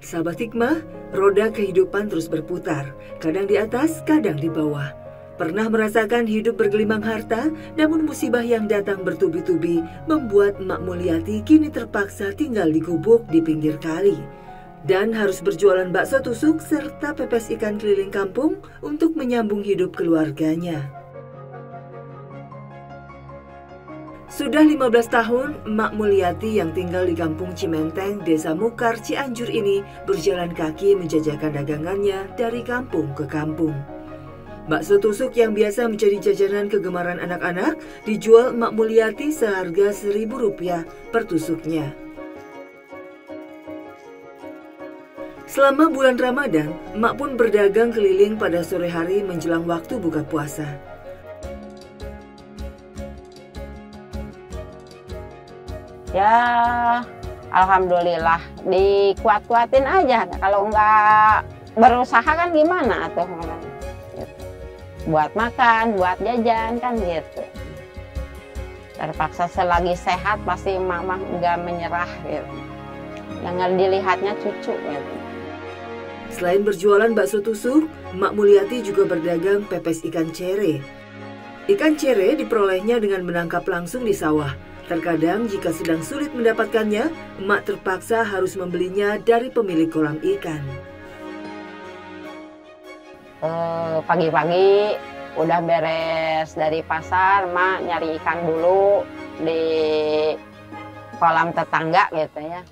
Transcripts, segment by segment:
Sahabat Hikmah, roda kehidupan terus berputar, kadang di atas, kadang di bawah. Pernah merasakan hidup bergelimang harta, namun musibah yang datang bertubi-tubi membuat Mak Mulyati kini terpaksa tinggal di gubuk di pinggir kali. Dan harus berjualan bakso tusuk serta pepes ikan keliling kampung untuk menyambung hidup keluarganya. Sudah 15 tahun, Mak Mulyati yang tinggal di Kampung Cimenteng, Desa Mukar, Cianjur ini berjalan kaki menjajakan dagangannya dari kampung ke kampung. Bakso tusuk yang biasa menjadi jajanan kegemaran anak-anak dijual Mak Mulyati seharga Rp1.000 per tusuknya. Selama bulan Ramadan, Mak pun berdagang keliling pada sore hari menjelang waktu buka puasa. Ya, alhamdulillah dikuat-kuatin aja. Kalau nggak berusaha kan gimana tuh? Gitu. Buat makan, buat jajan kan gitu. Terpaksa selagi sehat pasti mama nggak menyerah gitu. Yang dilihatnya cucu gitu. Selain berjualan bakso tusuk, Mak Mulyati juga berdagang pepes ikan cere. Ikan cere diperolehnya dengan menangkap langsung di sawah. Terkadang jika sedang sulit mendapatkannya, Mak terpaksa harus membelinya dari pemilik kolam ikan. Pagi-pagi udah beres dari pasar, Mak nyari ikan dulu di kolam tetangga gitu ya.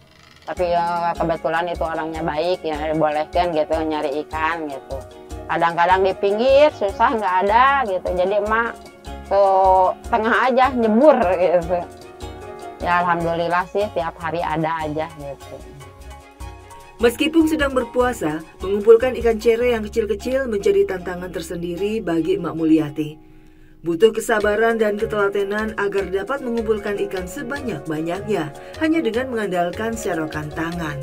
Tapi kebetulan itu orangnya baik, ya bolehkan gitu nyari ikan gitu. Kadang-kadang di pinggir susah nggak ada gitu, jadi Mak ke tengah aja nyebur gitu. Ya alhamdulillah sih tiap hari ada aja gitu. Meskipun sedang berpuasa, mengumpulkan ikan cere yang kecil-kecil menjadi tantangan tersendiri bagi Mak Mulyati. Butuh kesabaran dan ketelatenan agar dapat mengumpulkan ikan sebanyak-banyaknya hanya dengan mengandalkan serokan tangan.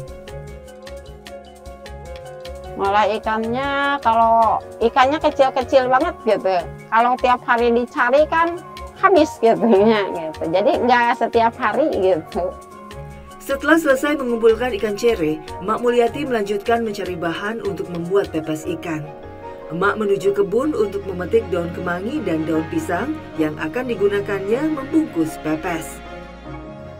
Malah ikannya, kalau ikannya kecil-kecil banget gitu. Kalau tiap hari dicari kan habis gitu. Jadi nggak setiap hari gitu. Setelah selesai mengumpulkan ikan cere, Mak Mulyati melanjutkan mencari bahan untuk membuat pepes ikan. Mak menuju kebun untuk memetik daun kemangi dan daun pisang yang akan digunakannya membungkus pepes.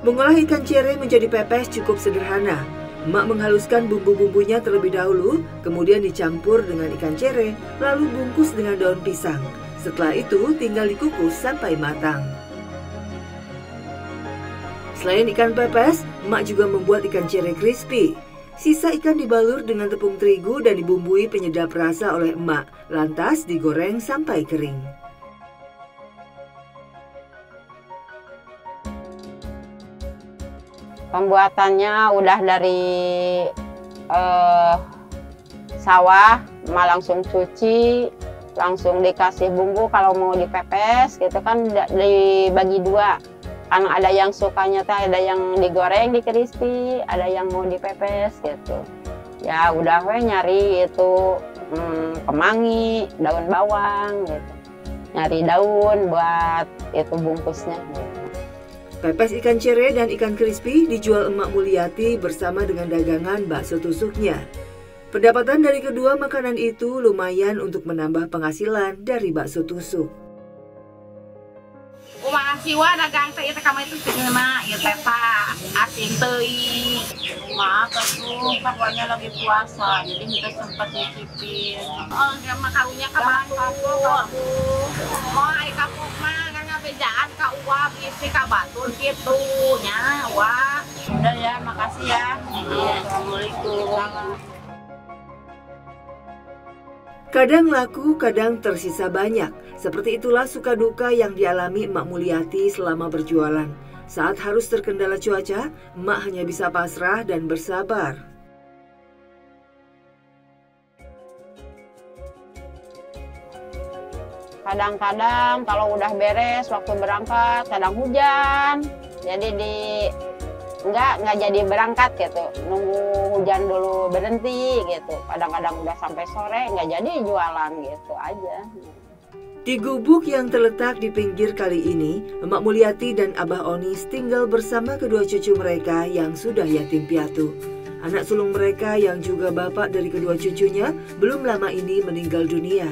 Mengolah ikan cere menjadi pepes cukup sederhana. Mak menghaluskan bumbu-bumbunya terlebih dahulu, kemudian dicampur dengan ikan cere, lalu bungkus dengan daun pisang. Setelah itu tinggal dikukus sampai matang. Selain ikan pepes, Mak juga membuat ikan cere crispy. Sisa ikan dibalur dengan tepung terigu dan dibumbui penyedap rasa oleh Mak, lantas digoreng sampai kering. Pembuatannya udah dari sawah, Mak langsung cuci, langsung dikasih bumbu. Kalau mau dipepes gitu kan dibagi dua. Kan ada yang sukanya ada yang digoreng, di crispy, ada yang mau dipepes gitu. Ya udah nyari itu kemangi, daun bawang gitu. Nyari daun buat itu bungkusnya gitu. Pepes ikan cere dan ikan crispy dijual Mak Mulyati bersama dengan dagangan bakso tusuknya. Pendapatan dari kedua makanan itu lumayan untuk menambah penghasilan dari bakso tusuk. Uang siwa dagang teh itu kamu itu terima ya teta asing teh. Maaf tuh kabarnya lagi puasa jadi kita sempat nyicipin. Oh ya makarunya kabar kapok. Mau ai kapok mah nggak bejaan ka uang isi ka batur gitu nya wah. Udah ya makasih ya. Assalamualaikum. Kadang laku, kadang tersisa banyak. Seperti itulah suka duka yang dialami Mak Mulyati selama berjualan. Saat harus terkendala cuaca, Mak hanya bisa pasrah dan bersabar. Kadang-kadang kalau udah beres waktu berangkat, kadang hujan. Jadi nggak jadi berangkat gitu, nunggu hujan dulu berhenti gitu. Kadang-kadang udah sampai sore nggak jadi jualan gitu aja. Di gubuk yang terletak di pinggir kali ini, Mak Mulyati dan Abah Onis tinggal bersama kedua cucu mereka yang sudah yatim piatu. Anak sulung mereka yang juga bapak dari kedua cucunya belum lama ini meninggal dunia.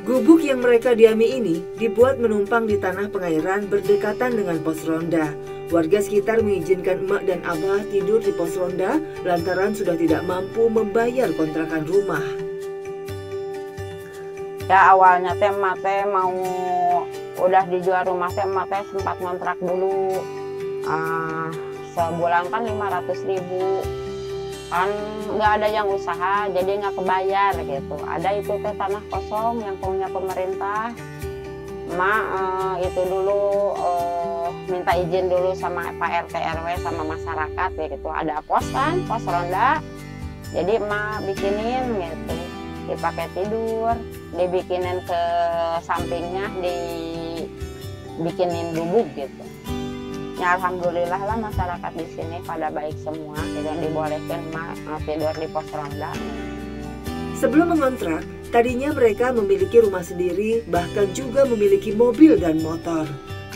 Gubuk yang mereka diami ini dibuat menumpang di tanah pengairan berdekatan dengan pos ronda. Warga sekitar mengizinkan emak dan abah tidur di pos ronda lantaran sudah tidak mampu membayar kontrakan rumah. Ya awalnya teh emak teh mau udah dijual rumah teh emak teh sempat ngontrak dulu. Sebulan kan 500.000. Kan nggak ada yang usaha jadi nggak kebayar gitu. Ada itu teh tanah kosong yang punya pemerintah. Emak itu dulu minta izin dulu sama Pak RT RW sama masyarakat gitu. Ada pos kan, pos ronda. Jadi emak bikinin gitu. Dipakai tidur, dibikinin ke sampingnya, dibikinin gubuk gitu. Ya alhamdulillah lah masyarakat di sini pada baik semua, tidak dibolehkan tidur di pos ronda. Sebelum mengontrak, tadinya mereka memiliki rumah sendiri, bahkan juga memiliki mobil dan motor.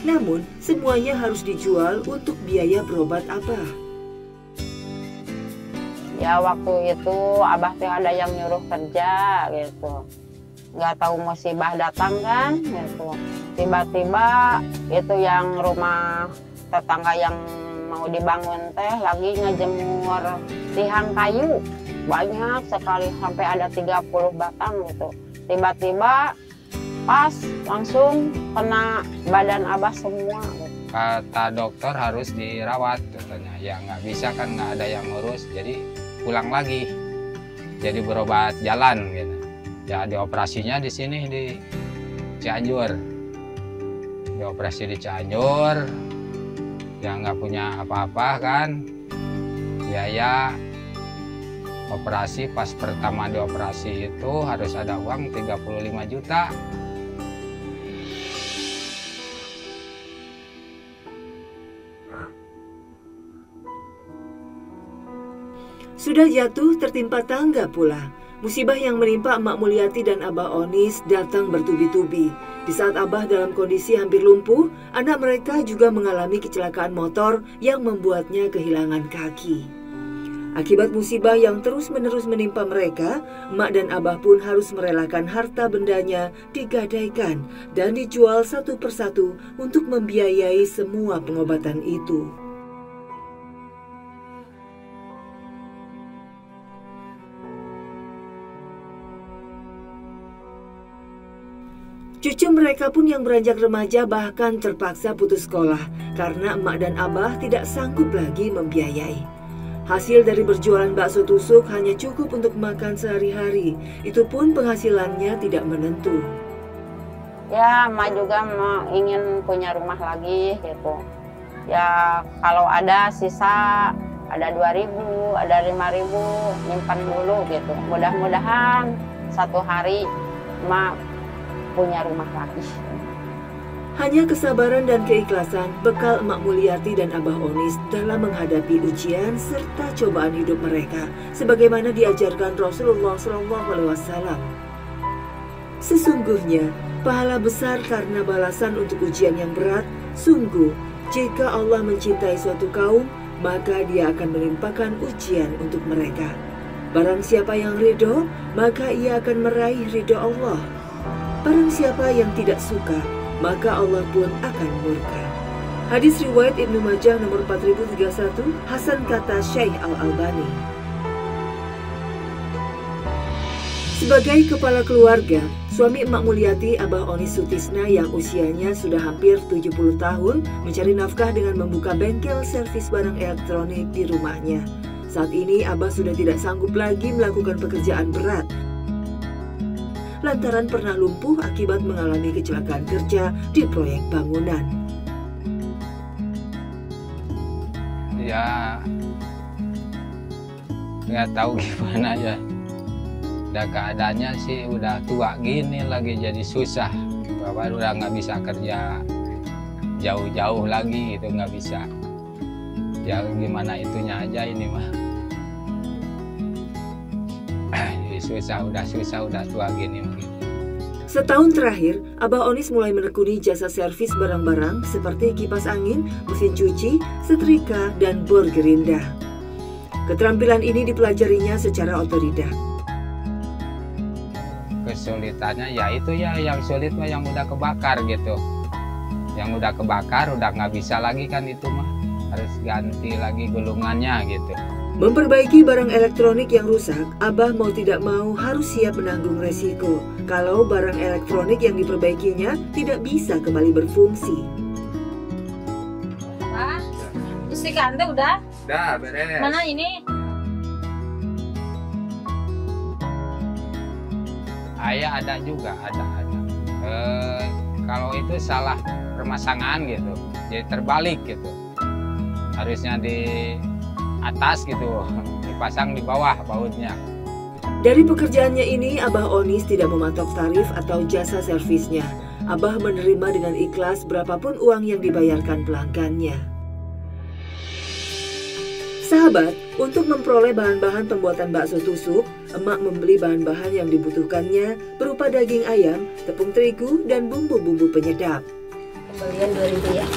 Namun, semuanya harus dijual untuk biaya berobat abah. Ya waktu itu abah teh ada yang nyuruh kerja gitu. Nggak tahu musibah datang kan gitu. Tiba-tiba itu yang rumah tetangga yang mau dibangun teh lagi ngejemur tiang kayu. Banyak sekali sampai ada 30 batang gitu. Tiba-tiba pas langsung kena badan abah semua gitu. Kata dokter harus dirawat katanya. Ya nggak bisa kan nggak ada yang ngurus jadi pulang lagi, jadi berobat jalan gitu. Ya dioperasinya di sini di Cianjur, dioperasi di Cianjur, yang nggak punya apa-apa kan, biaya operasi pas pertama dioperasi itu harus ada uang 35 juta. Sudah jatuh tertimpa tangga pula. Musibah yang menimpa Emak Mulyati dan Abah Onis datang bertubi-tubi. Di saat Abah dalam kondisi hampir lumpuh, anak mereka juga mengalami kecelakaan motor yang membuatnya kehilangan kaki. Akibat musibah yang terus-menerus menimpa mereka, Emak dan Abah pun harus merelakan harta bendanya digadaikan dan dijual satu persatu untuk membiayai semua pengobatan itu. Cucu mereka pun yang beranjak remaja bahkan terpaksa putus sekolah karena emak dan abah tidak sanggup lagi membiayai. Hasil dari berjualan bakso tusuk hanya cukup untuk makan sehari-hari. Itu pun penghasilannya tidak menentu. Ya emak juga ingin punya rumah lagi gitu. Ya kalau ada sisa, ada 2.000, ada 5.000, nyimpan dulu gitu. Mudah-mudahan satu hari emak punya rumah lagi. Hanya kesabaran dan keikhlasan bekal Emak Mulyati dan Abah Onis dalam menghadapi ujian serta cobaan hidup mereka, sebagaimana diajarkan Rasulullah SAW. Sesungguhnya, pahala besar karena balasan untuk ujian yang berat. Sungguh, jika Allah mencintai suatu kaum, maka Dia akan melimpahkan ujian untuk mereka. Barang siapa yang ridho, maka ia akan meraih ridho Allah. Barang siapa yang tidak suka, maka Allah pun akan murka. Hadis riwayat Ibnu Majah nomor 4031, Hasan kata Syekh Al-Albani. Sebagai kepala keluarga, suami Emak Mulyati, Abah Onis Sutisna yang usianya sudah hampir 70 tahun mencari nafkah dengan membuka bengkel servis barang elektronik di rumahnya. Saat ini Abah sudah tidak sanggup lagi melakukan pekerjaan berat lantaran pernah lumpuh akibat mengalami kecelakaan kerja di proyek bangunan. Ya nggak tahu gimana ya. Udah keadaannya sih udah tua gini lagi jadi susah. Bapak udah nggak bisa kerja jauh-jauh lagi gitu, nggak bisa. Ya gimana itunya aja ini mah. Susah, udah tua gini mungkin. Setahun terakhir, Abah Onis mulai menekuni jasa servis barang-barang seperti kipas angin, mesin cuci, setrika, dan bor gerinda. Keterampilan ini dipelajarinya secara otodidak. Kesulitannya ya itu ya, yang sulit mah yang udah kebakar gitu. Yang udah kebakar udah nggak bisa lagi kan itu mah, harus ganti lagi gulungannya gitu. Memperbaiki barang elektronik yang rusak, Abah mau tidak mau harus siap menanggung resiko kalau barang elektronik yang diperbaikinya tidak bisa kembali berfungsi. Pak, istri kantor udah? Udah beres. Mana ini? Ayah ada juga, ada. Kalau itu salah permasangan gitu, jadi terbalik gitu. Harusnya di atas gitu, dipasang di bawah bautnya. Dari pekerjaannya ini, Abah Onis tidak mematok tarif atau jasa servisnya. Abah menerima dengan ikhlas berapapun uang yang dibayarkan pelanggannya. Sahabat, untuk memperoleh bahan-bahan pembuatan bakso tusuk, emak membeli bahan-bahan yang dibutuhkannya berupa daging ayam, tepung terigu, dan bumbu-bumbu penyedap. Kembalian 2.000 ya.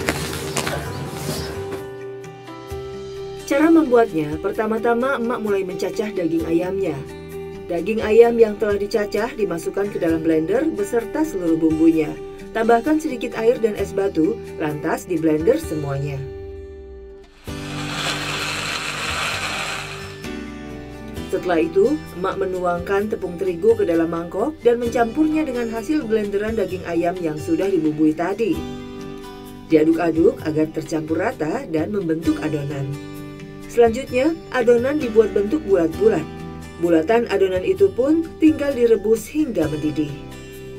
Cara membuatnya, pertama-tama emak mulai mencacah daging ayamnya. Daging ayam yang telah dicacah dimasukkan ke dalam blender beserta seluruh bumbunya. Tambahkan sedikit air dan es batu, lantas di blender semuanya. Setelah itu, emak menuangkan tepung terigu ke dalam mangkok dan mencampurnya dengan hasil blenderan daging ayam yang sudah dibumbui tadi. Diaduk-aduk agar tercampur rata dan membentuk adonan. Selanjutnya, adonan dibuat bentuk bulat-bulat. Bulatan adonan itu pun tinggal direbus hingga mendidih.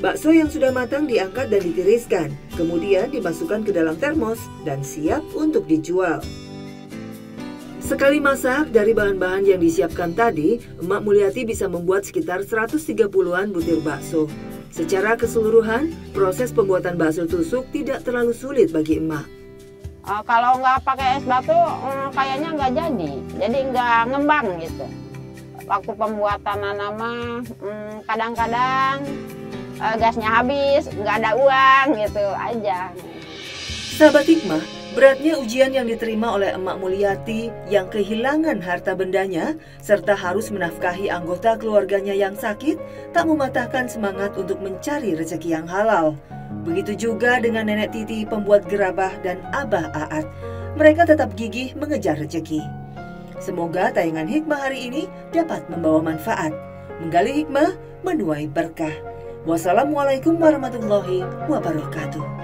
Bakso yang sudah matang diangkat dan ditiriskan, kemudian dimasukkan ke dalam termos dan siap untuk dijual. Sekali masak dari bahan-bahan yang disiapkan tadi, Emak Mulyati bisa membuat sekitar 130-an butir bakso. Secara keseluruhan, proses pembuatan bakso tusuk tidak terlalu sulit bagi emak. Kalau nggak pakai es batu, kayaknya nggak jadi nggak ngembang gitu. Waktu pembuatan nama, kadang-kadang gasnya habis, nggak ada uang gitu aja. Sahabat Hikmah, beratnya ujian yang diterima oleh Emak Mulyati yang kehilangan harta bendanya serta harus menafkahi anggota keluarganya yang sakit tak mematahkan semangat untuk mencari rezeki yang halal. Begitu juga dengan Nenek Titi pembuat gerabah dan Abah Aat. Mereka tetap gigih mengejar rezeki. Semoga tayangan Hikmah hari ini dapat membawa manfaat, menggali hikmah, menuai berkah. Wassalamualaikum warahmatullahi wabarakatuh.